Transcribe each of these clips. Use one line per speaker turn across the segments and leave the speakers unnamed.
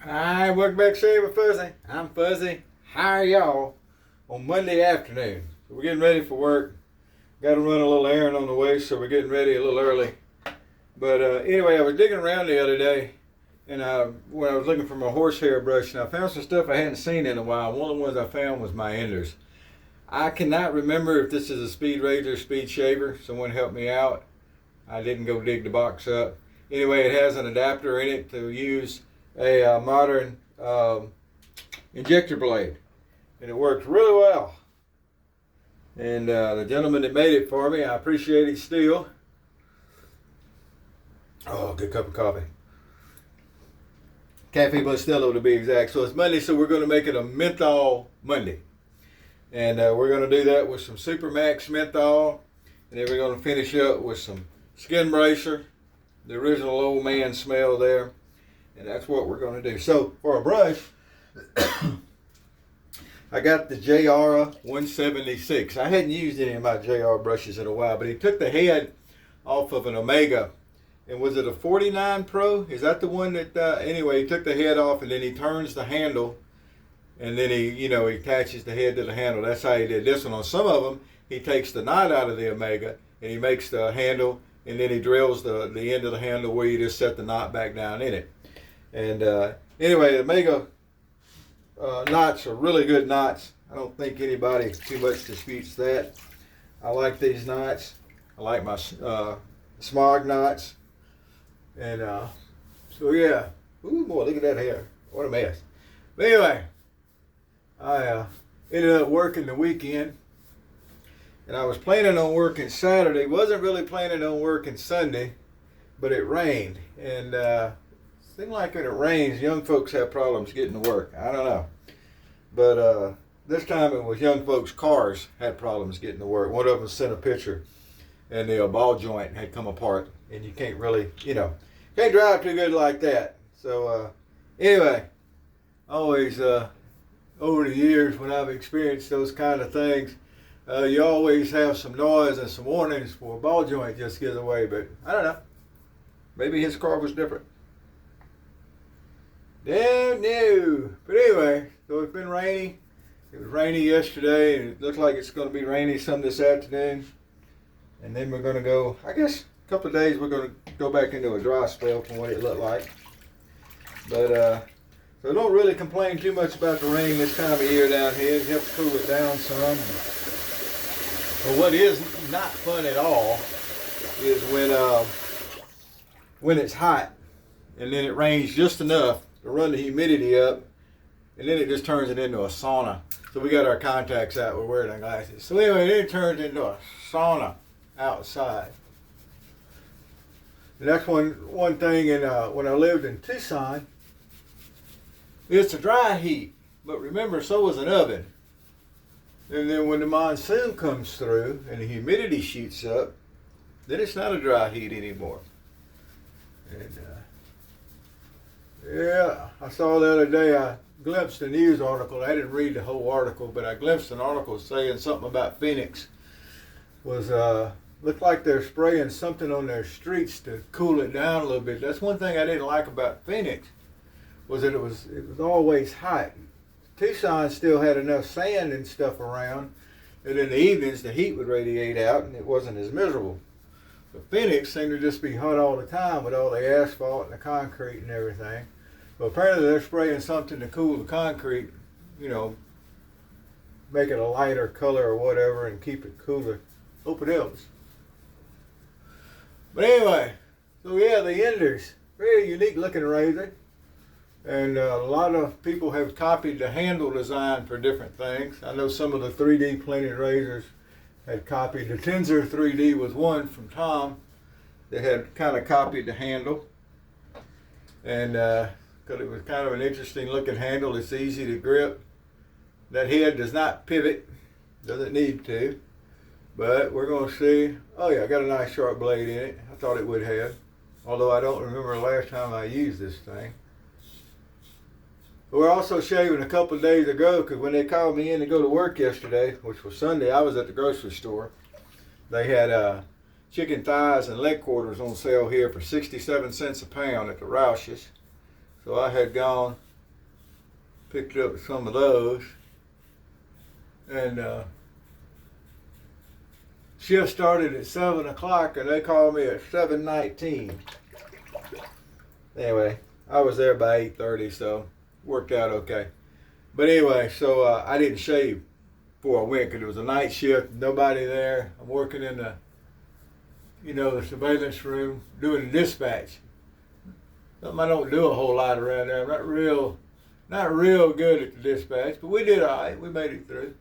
Hi, welcome back to Shave with Fuzzy. I'm Fuzzy. How are y'all on Monday afternoon? So we're getting ready for work. Got to run a little errand on the way, so we're getting ready a little early. But anyway, I was digging around the other day, and when I was looking for my horsehair brush, and I found some stuff I hadn't seen in a while. One of the ones I found was my enders. I cannot remember if this is a speed razor, speed shaver. Someone help me out. I didn't go dig the box up. Anyway, it has an adapter in it to use a modern injector blade, and it works really well. And the gentleman that made it for me, I appreciate it still. Oh, good cup of coffee. Cafe Bustelo to be exact. So it's Monday, so we're going to make it a menthol Monday. And we're going to do that with some Supermax menthol. And then we're going to finish up with some skin bracer, the original old man smell there. And that's what we're going to do. So for a brush, I got the JR 176. I hadn't used any of my JR brushes in a while, but he took the head off of an Omega. And was it a 49 Pro? Is that the one that, anyway, he took the head off and then he turns the handle. And then he attaches the head to the handle. That's how he did this one. On some of them, he takes the knot out of the Omega and he makes the handle, and then he drills the end of the handle where you just set the knot back down in it. And anyway, the Omega knots are really good knots. I don't think anybody too much disputes that. I like these knots. I like my smog knots. And so yeah. Ooh boy, look at that hair. What a mess. But anyway, I ended up working the weekend. And I was planning on working Saturday. Wasn't really planning on working Sunday, but it rained. And seems like when it rains, young folks have problems getting to work. I don't know. But this time it was young folks' cars had problems getting to work. One of them sent a picture, and the ball joint had come apart. And you can't really, can't drive too good like that. So anyway, always over the years when I've experienced those kind of things, you always have some noise and some warnings for a ball joint just gives away. But I don't know. Maybe his car was different. Damn no. But anyway, so it's been rainy. It was rainy yesterday, and it looks like it's going to be rainy some this afternoon. And then we're going to go, I guess, a couple of days we're going to go back into a dry spell from what it looked like. But so don't really complain too much about the rain this time of year down here. It helps cool it down some. But what is not fun at all is when it's hot and then it rains just enough to run the humidity up, and then it just turns it into a sauna. So we got our contacts out, we're wearing our glasses. So anyway, then it turns into a sauna outside. And that's one thing, and when I lived in Tucson, it's a dry heat. But remember, so is an oven. And then when the monsoon comes through and the humidity shoots up, then it's not a dry heat anymore. And yeah, I saw the other day, I glimpsed a news article. I didn't read the whole article, but I glimpsed an article saying something about Phoenix. Looked like they're spraying something on their streets to cool it down a little bit. That's one thing I didn't like about Phoenix, was that it was always hot. Tucson still had enough sand and stuff around, and in the evenings the heat would radiate out and it wasn't as miserable. But Phoenix seemed to just be hot all the time with all the asphalt and the concrete and everything. But apparently they're spraying something to cool the concrete, make it a lighter color or whatever and keep it cooler. Hope it helps. But anyway, so yeah, the Enders, very unique looking razor. And a lot of people have copied the handle design for different things. I know some of the 3D printed razors had copied. The Tensor 3D was one from Tom that had kind of copied the handle. And because it was kind of an interesting looking handle, it's easy to grip. That head does not pivot, doesn't need to. But we're going to see. Oh yeah, I got a nice sharp blade in it. I thought it would have. Although I don't remember the last time I used this thing. We're also shaving a couple of days ago because when they called me in to go to work yesterday, which was Sunday, I was at the grocery store. They had chicken thighs and leg quarters on sale here for 67 cents a pound at the Roush's. So I had gone Picked up some of those. And shift started at 7 o'clock and they called me at 7:19. Anyway, I was there by 8:30, so worked out okay. But anyway, so I didn't shave before I went because it was a night shift, nobody there. I'm working in the, the surveillance room doing the dispatch. Something I don't do a whole lot around there. I'm not real good at the dispatch, but we did all right. We made it through.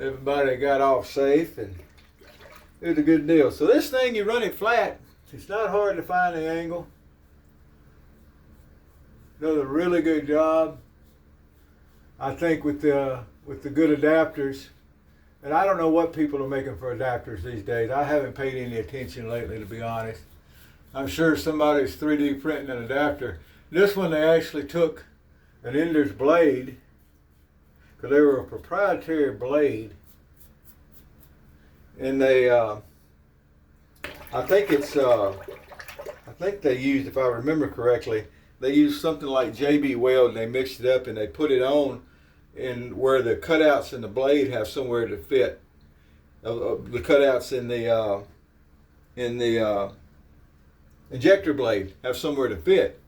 Everybody got off safe, and it was a good deal. So this thing, you run it flat. It's not hard to find the angle. Does a really good job. I think with the good adapters, and I don't know what people are making for adapters these days. I haven't paid any attention lately, to be honest. I'm sure somebody's 3D printing an adapter. This one, they actually took an Ender's blade, because they were a proprietary blade, and they, I think they used, if I remember correctly, they used something like JB Weld, and they mixed it up and they put it on in where the cutouts in the blade have somewhere to fit. The cutouts in the injector blade have somewhere to fit.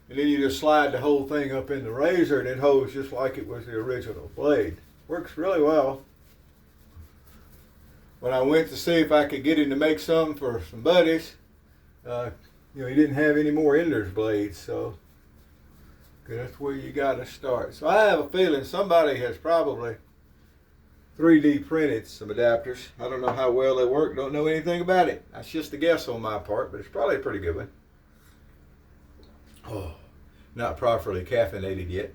And then you just slide the whole thing up in the razor and it holds just like it was the original blade. Works really well. When I went to see if I could get him to make some for some buddies, he didn't have any more Ender's blades, so that's where you got to start. So I have a feeling somebody has probably 3D printed some adapters. I don't know how well they work, don't know anything about it. That's just a guess on my part, but it's probably a pretty good one. Oh, not properly caffeinated yet.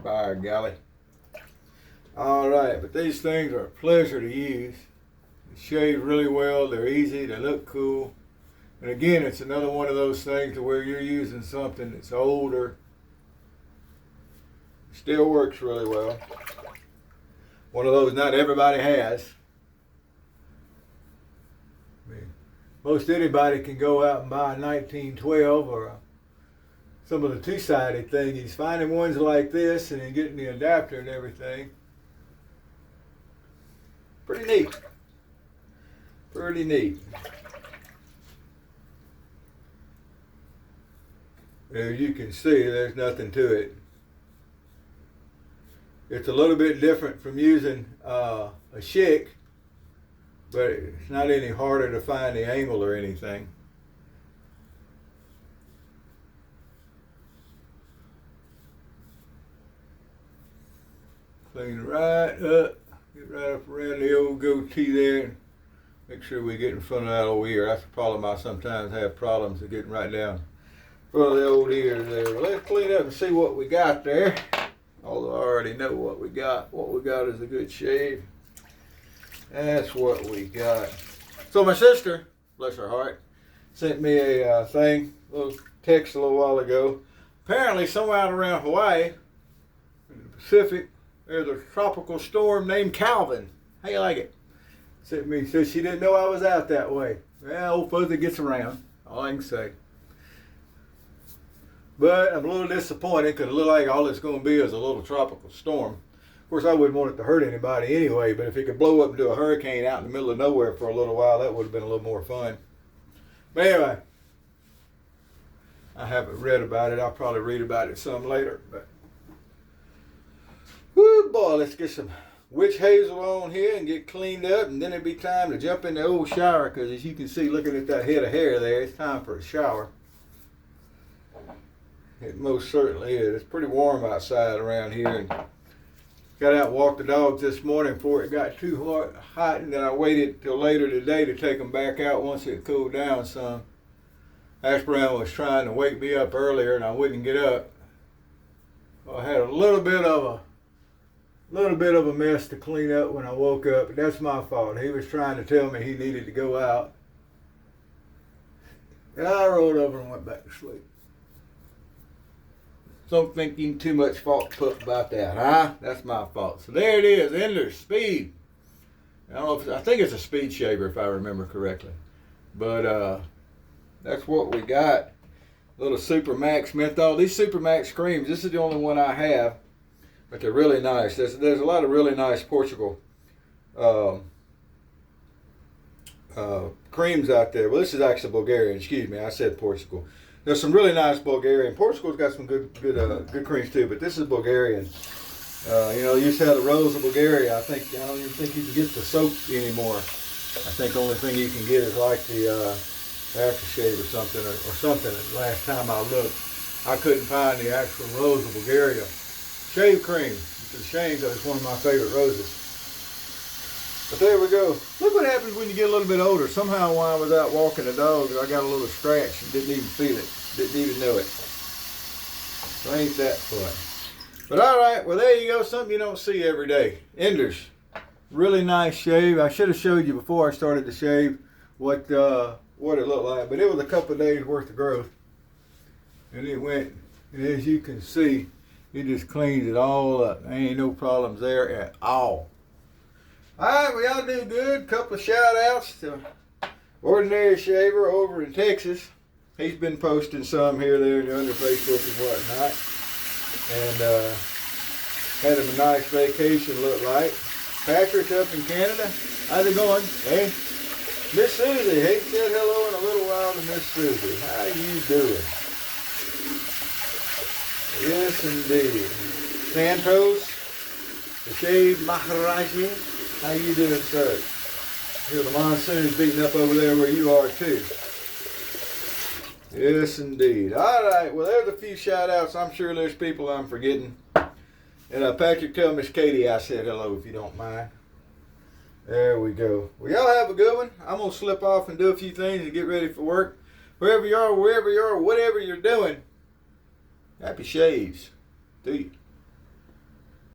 By golly. All right, but these things are a pleasure to use. They shave really well, they're easy, they look cool. And again, it's another one of those things to where you're using something that's older. Still works really well. One of those not everybody has. Most anybody can go out and buy a 1912 or some of the two-sided thing. He's finding ones like this and then getting the adapter and everything. Pretty neat. Pretty neat. As you can see, there's nothing to it. It's a little bit different from using a Schick, but it's not any harder to find the angle or anything. Clean right up, get right up around the old goatee there, and make sure we get in front of that old ear. That's the problem. I sometimes have problems of getting right down in front of the old ear there. Let's clean up and see what we got there. Although I already know what we got. What we got is a good shave. That's what we got. So my sister, bless her heart, sent me a thing, a little text a little while ago. Apparently somewhere out around Hawaii, in the Pacific, there's a tropical storm named Calvin. How you like it? Sent me, said she didn't know I was out that way. Well, old fuzzy gets around, all I can say. But I'm a little disappointed because it looked like all it's going to be is a little tropical storm. Of course, I wouldn't want it to hurt anybody anyway, but if it could blow up into a hurricane out in the middle of nowhere for a little while, that would have been a little more fun. But anyway, I haven't read about it. I'll probably read about it some later. But whoo boy, let's get some witch hazel on here and get cleaned up, and then it'll be time to jump in the old shower because as you can see, looking at that head of hair there, it's time for a shower. It most certainly is. It's pretty warm outside around here, and got out and walked the dogs this morning before it got too hot, and then I waited till later today to take them back out once it cooled down some. Ash Brown was trying to wake me up earlier, and I wouldn't get up. Well, I had a little bit of a mess to clean up when I woke up, but that's my fault. He was trying to tell me he needed to go out, and I rolled over and went back to sleep. Don't think you too much fault to put about that, huh? That's my fault. So there it is, Ender's Speed. I don't know I think it's a speed shaver if I remember correctly. But that's what we got. little Super Max menthol. These Super Max creams, this is the only one I have, but they're really nice. There's a lot of really nice Portugal creams out there. Well, this is actually Bulgarian. Excuse me, I said Portugal. There's some really nice Bulgarian. Portugal's got some good creams too, but this is Bulgarian. You used to have the Rose of Bulgaria. I don't even think you can get the soap anymore. I think the only thing you can get is like the aftershave or something, or something. Last time I looked, I couldn't find the actual Rose of Bulgaria shave cream. It's a shame because it's one of my favorite roses. But there we go. Look what happens when you get a little bit older. Somehow while I was out walking the dog, I got a little scratch and didn't even feel it. Didn't even know it. So ain't that fun. But all right, well there you go. Something you don't see every day. Enders. Really nice shave. I should have showed you before I started to shave what it looked like. But it was a couple of days worth of growth. And it went, and as you can see, it just cleans it all up. There ain't no problems there at all. Alright, well y'all do good. Couple of shout outs to Ordinary Shaver over in Texas. He's been posting some here, there, and under Facebook and whatnot. And had him a nice vacation, looked like. Patrick up in Canada. How's it going? Hey? Miss Susie. He said hello in a little while to Miss Susie. How you doing? Yes, indeed. Santos, the Shave Maharaji. How you doing, sir? Hear the monsoon's beating up over there where you are, too. Yes, indeed. All right, well, there's a few shout-outs. I'm sure there's people I'm forgetting. And Patrick, tell Miss Katie I said hello, if you don't mind. There we go. Well, y'all have a good one. I'm going to slip off and do a few things and get ready for work. Wherever you are, wherever you are, whatever you're doing, happy shaves to you.